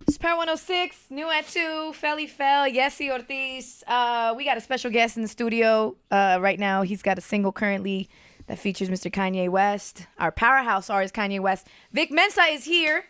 It's Power 106, new at 2, Felly Fel, Yesi Ortiz. We got a special guest in the studio right now. He's got a single currently that features Mr. Kanye West. Our powerhouse artist, Kanye West. Vic Mensa is here.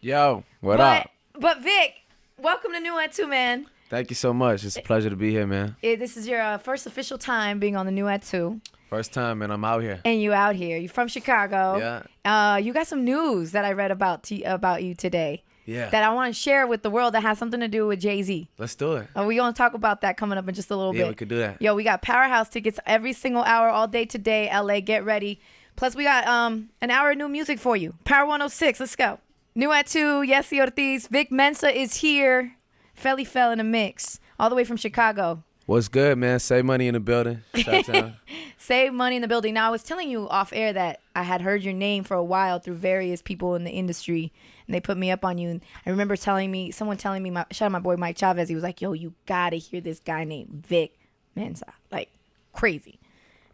Yo, what up? But Vic, welcome to New at 2, man. Thank you so much. It's a pleasure to be here, man. This is your first official time being on the New at 2. First time, man. I'm out here. And you out here. You're from Chicago. Yeah. You got some news that I read about you today. Yeah. That I want to share with the world that has something to do with Jay-Z. Let's do it. We're going to talk about that coming up in just a little bit. Yeah, we could do that. Yo, we got Powerhouse tickets every single hour, all day today. LA, get ready. Plus, we got an hour of new music for you. Power 106, let's go. New at 2, Yesi Ortiz. Vic Mensa is here. Felly Fel in the mix. All the way from Chicago. What's good, man? Save money in the building. Shoutouts. Save money in the building. Now, I was telling you off air that I had heard your name for a while through various people in the industry, and they put me up on you. And I remember someone telling me, shout out my boy Mike Chavez, he was like, yo, you gotta hear this guy named Vic Mensa. Like, crazy.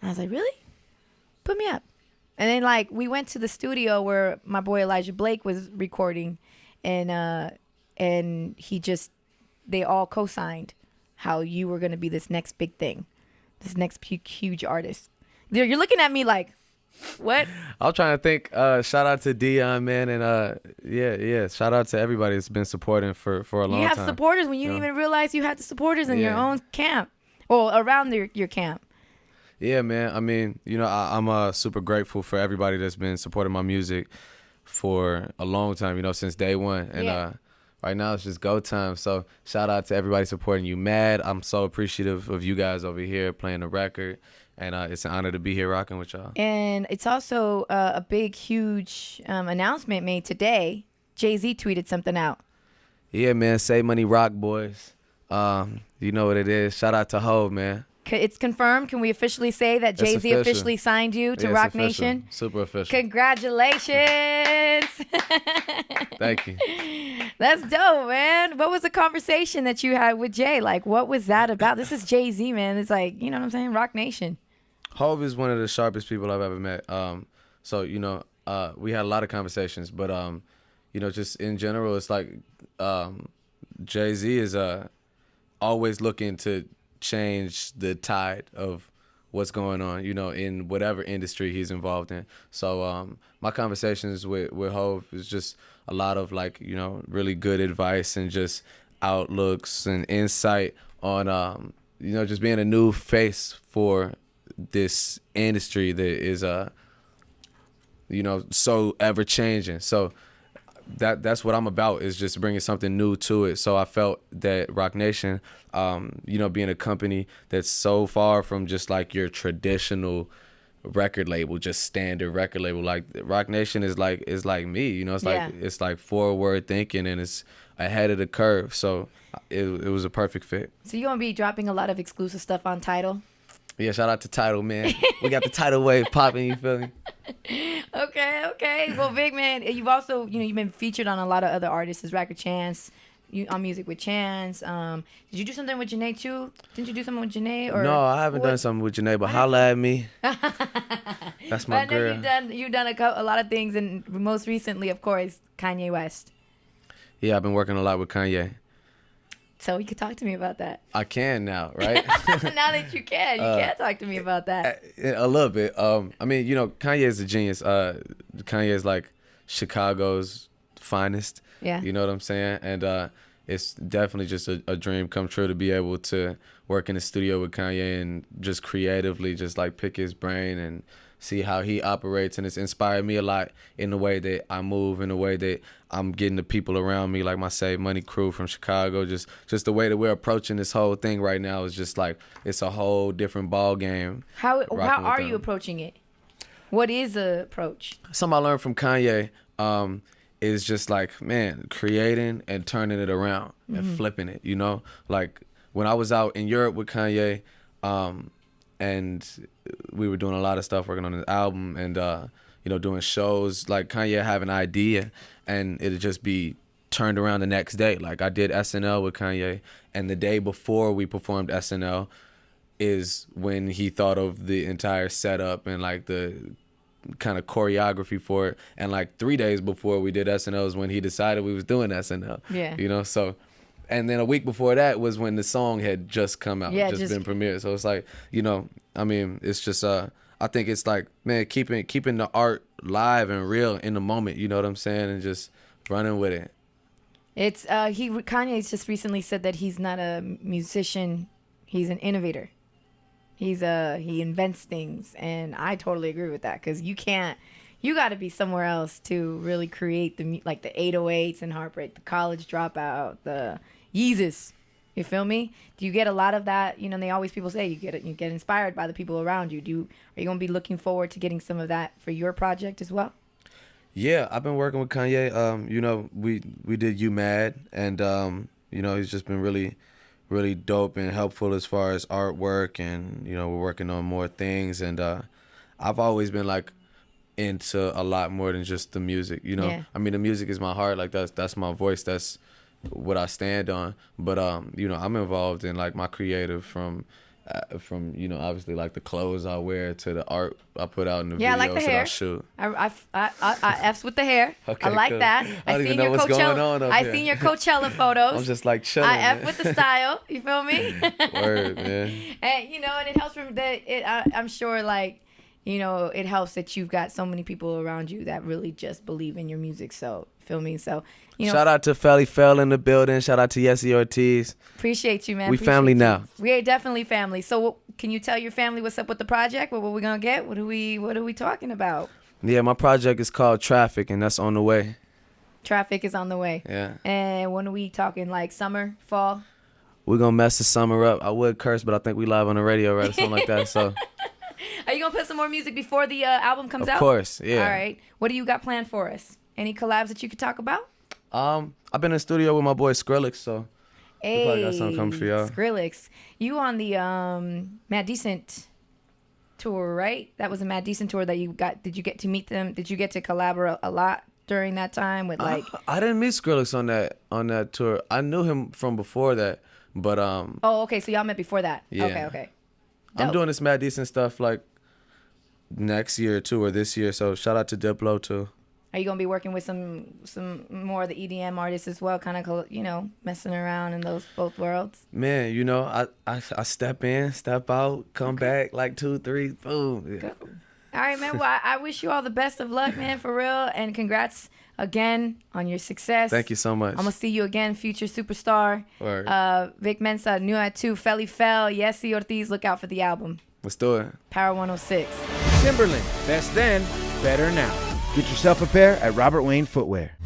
And I was like, really? Put me up. And then, we went to the studio where my boy Elijah Blake was recording, and they all co-signed how you were going to be this next big thing, this next huge artist. You're looking at me like, what? I'm trying to think. Shout out to Dion, man, and yeah. Shout out to everybody that's been supporting for a long time. You have supporters when you didn't even realize you had the supporters in your own camp, or around your camp. Yeah, man. I mean, I'm super grateful for everybody that's been supporting my music for a long time. Since day one, and right now it's just go time. So shout out to everybody supporting you. Mad, I'm so appreciative of you guys over here playing the record, and it's an honor to be here rocking with y'all. And it's also a big, huge announcement made today. Jay-Z tweeted something out. Yeah, man. Save money, rock boys. You know what it is. Shout out to Hov, man. It's confirmed. Can we officially say that Jay-Z officially signed you to Roc Nation? Super official. Congratulations. Thank you. That's dope, man. What was the conversation that you had with Jay? What was that about? This is Jay-Z, man. It's you know what I'm saying? Roc Nation. Hov is one of the sharpest people I've ever met. So, we had a lot of conversations, but, just in general, it's Jay-Z is always looking to change the tide of what's going on, in whatever industry he's involved in. So my conversations with Hov is just a lot of really good advice and just outlooks and insight on just being a new face for this industry that is so ever changing. So that's what I'm about, is just bringing something new to it. So I felt that Roc Nation, being a company that's so far from just your traditional record label, just standard record label, Roc Nation is like me, it's forward thinking, and it's ahead of the curve. So it was a perfect fit. So you're gonna be dropping a lot of exclusive stuff on Tidal? Yeah, shout out to Tidal, man. We got the Tidal wave popping, you feel me? Okay. Well, Vic, man, you've also, you've been featured on a lot of other artists' Record Chance, on Music with Chance. Did you do something with Janae too? Didn't you do something with Janae? Or no, I haven't done something with Janae, but holla at me. That's my girl. You've done a lot of things, and most recently, of course, Kanye West. Yeah, I've been working a lot with Kanye. So you could talk to me about that. I can now, right? Now that you can talk to me about that. A little bit. I mean, Kanye is a genius. Kanye is Chicago's finest. Yeah. You know what I'm saying? And it's definitely just a dream come true to be able to work in the studio with Kanye and just creatively just pick his brain and see how he operates. And it's inspired me a lot in the way that I move, in the way that I'm getting the people around me, like my Save Money crew from Chicago. Just the way that we're approaching this whole thing right now is just it's a whole different ball game. How are you approaching it? What is the approach? Something I learned from Kanye is just creating and turning it around and flipping it, when I was out in Europe with Kanye, and we were doing a lot of stuff, working on his album and, doing shows, Kanye have an idea and it'd just be turned around the next day. I did SNL with Kanye, and the day before we performed SNL is when he thought of the entire setup and kind of choreography for it. And like 3 days before we did SNL is when he decided we was doing SNL. Yeah. You know, so, and then a week before that was when the song had just come out, just been premiered. So it's like, you know, I mean, it's just, I think it's like, man, keeping the art live and real in the moment, you know what I'm saying? And just running with it. It's, Kanye's just recently said that he's not a musician, he's an innovator. He invents things, and I totally agree with that, because you got to be somewhere else to really create the 808s and Heartbreak, the College Dropout, the Yeezus. You feel me? Do you get a lot of that? You know, people say you get inspired by the people around you. Are you gonna be looking forward to getting some of that for your project as well? Yeah, I've been working with Kanye. You know, we did You Mad, and you know, he's just been really dope and helpful as far as artwork, and you know, we're working on more things, and I've always been like into a lot more than just the music, you know. I mean, the music is my heart, like that's my voice, that's what I stand on, but you know, I'm involved in like my creative from you know, obviously like the clothes I wear to the art I put out in the videos I like the hair. that I shoot. I F's with the hair. Okay, I like cool. that. I don't even know what's going on up here. Seen your Coachella photos. I'm just like chilling. I F with the style. You feel me? Word, man. And you know, and it helps from that. I'm sure, like, you know, it helps that you've got so many people around you that really just believe in your music. So, feel me? So, you know, shout out to Felly Fell in the building. Shout out to Yesi Ortiz. Appreciate you, man. We family now. We are definitely family. So, can you tell your family what's up with the project? What we gonna get? What are we talking about? Yeah, my project is called Traffic, and that's on the way. Traffic is on the way. Yeah. And when are we talking? Like summer, fall? We're gonna mess the summer up. I would curse, but I think we live on the radio, right, or something like that. So. Are you gonna put some more music before the album comes out? Of course, yeah. All right. What do you got planned for us? Any collabs that you could talk about? I've been in the studio with my boy Skrillex, so we probably got something coming for y'all. Skrillex, you on the Mad Decent tour, right? That was a Mad Decent tour that you got. Did you get to meet them? Did you get to collaborate a lot during that time with like? I didn't meet Skrillex on that tour. I knew him from before that, but Oh, okay. So y'all met before that. Yeah. Okay. I'm doing this Mad Decent stuff like next year too, or this year. So shout out to Diplo too. Are you gonna be working with some more of the EDM artists as well, kind of, you know, messing around in those both worlds? Man, you know, I step in, step out, come back like 2, 3, boom. Yeah. Cool. All right, man. Well, I wish you all the best of luck, man, for real, and congrats again on your success. Thank you so much. I'm gonna see you again, future superstar. Word. Vic Mensa, new at 2, Felly Fell, Yesi Ortiz. Look out for the album. Let's do it. Power 106. Timberland, best then, better now. Get yourself a pair at Robert Wayne Footwear.